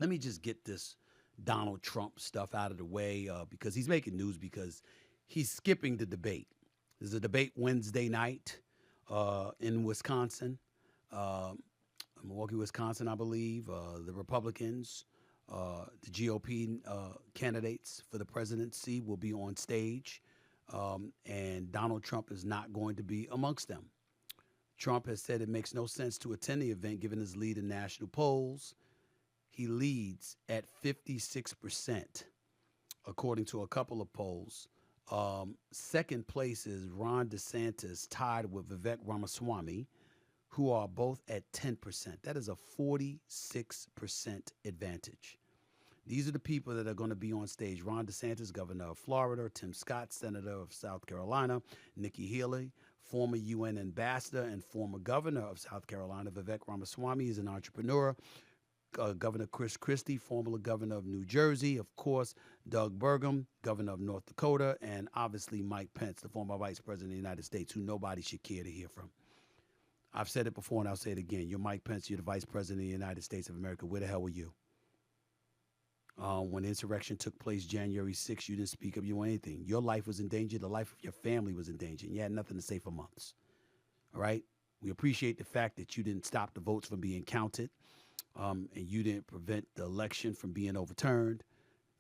let me just get this Donald Trump stuff out of the way because he's making news because he's skipping the debate. There's a debate Wednesday night in Wisconsin, Milwaukee, Wisconsin, I believe. The Republicans, the GOP candidates for the presidency will be on stage, and Donald Trump is not going to be amongst them. Trump has said it makes no sense to attend the event given his lead in national polls. He leads at 56%, according to a couple of polls. Second place is Ron DeSantis, tied with Vivek Ramaswamy, who are both at 10%. That is a 46% advantage. These are the people that are going to be on stage. Ron DeSantis, governor of Florida; Tim Scott, senator of South Carolina; Nikki Haley, former UN ambassador and former governor of South Carolina; Vivek Ramaswamy is an entrepreneur; Governor Chris Christie, former governor of New Jersey; of course, Doug Burgum, governor of North Dakota; and obviously Mike Pence, the former vice president of the United States, who nobody should care to hear from. I've said it before and I'll say it again. You're Mike Pence. You're the vice president of the United States of America. Where the hell were you? When the insurrection took place January 6th, you didn't speak up. You were anything. Your life was in danger. The life of your family was in danger. And you had nothing to say for months. All right? We appreciate the fact that you didn't stop the votes from being counted, and you didn't prevent the election from being overturned.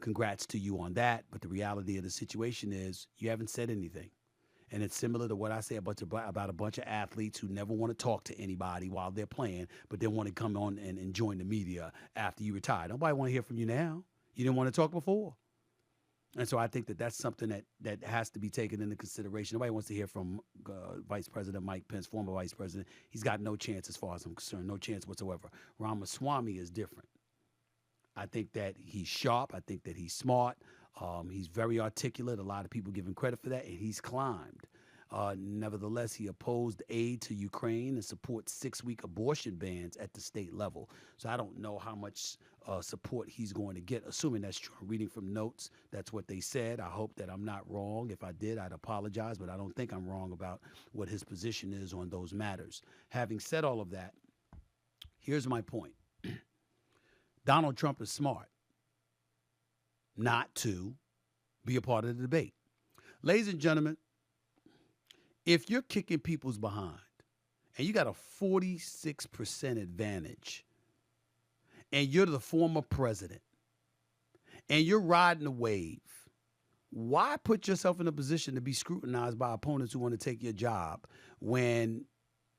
Congrats to you on that. But the reality of the situation is you haven't said anything. And it's similar to what I say about a bunch of athletes who never want to talk to anybody while they're playing, but then want to come on and join the media after you retire. Nobody want to hear from you now. You didn't want to talk before. And so I think that that's something that has to be taken into consideration. Nobody wants to hear from Vice President Mike Pence, former Vice President. He's got no chance as far as I'm concerned, no chance whatsoever. Ramaswamy is different. I think that he's sharp. I think that he's smart. He's very articulate. A lot of people give him credit for that, and he's climbed. Nevertheless, he opposed aid to Ukraine and supports 6-week abortion bans at the state level. So I don't know how much support he's going to get, assuming that's true. I'm reading from notes. That's what they said. I hope that I'm not wrong. If I did, I'd apologize, but I don't think I'm wrong about what his position is on those matters. Having said all of that, here's my point. Donald Trump is smart not to be a part of the debate. Ladies and gentlemen, if you're kicking people's behind and you got a 46% advantage and you're the former president and you're riding the wave, why put yourself in a position to be scrutinized by opponents who want to take your job when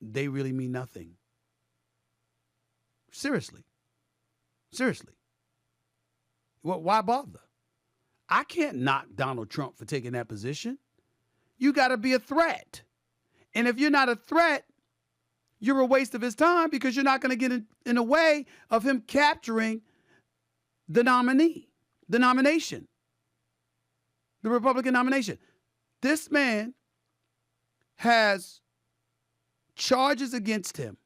they really mean nothing? Seriously. Why bother? I can't knock Donald Trump for taking that position. You got to be a threat. And if you're not a threat, you're a waste of his time because you're not going to get in the way of him capturing the nomination, the Republican nomination. This man has charges against him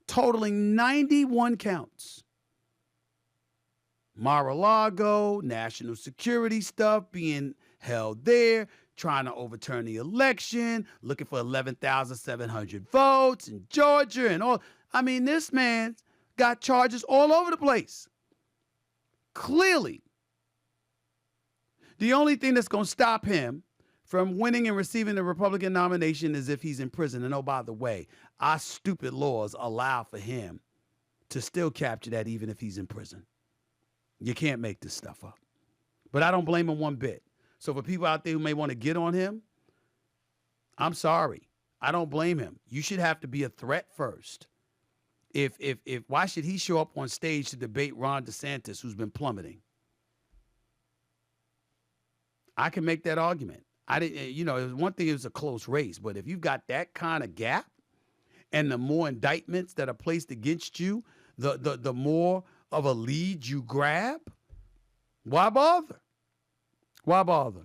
totaling 91 counts. Mar-a-Lago, national security stuff being held there, trying to overturn the election, looking for 11,700 votes in Georgia and all. I mean, this man got charges all over the place. Clearly, the only thing that's going to stop him from winning and receiving the Republican nomination is if he's in prison. And oh, by the way, our stupid laws allow for him to still capture that even if he's in prison. You can't make this stuff up. But I don't blame him one bit. So for people out there who may want to get on him, I'm sorry. I don't blame him. You should have to be a threat first. If why should he show up on stage to debate Ron DeSantis, who's been plummeting? I can make that argument. I didn't, it was one thing, it was a close race, but if you've got that kind of gap and the more indictments that are placed against you, the more of a lead you grab, why bother? Why bother?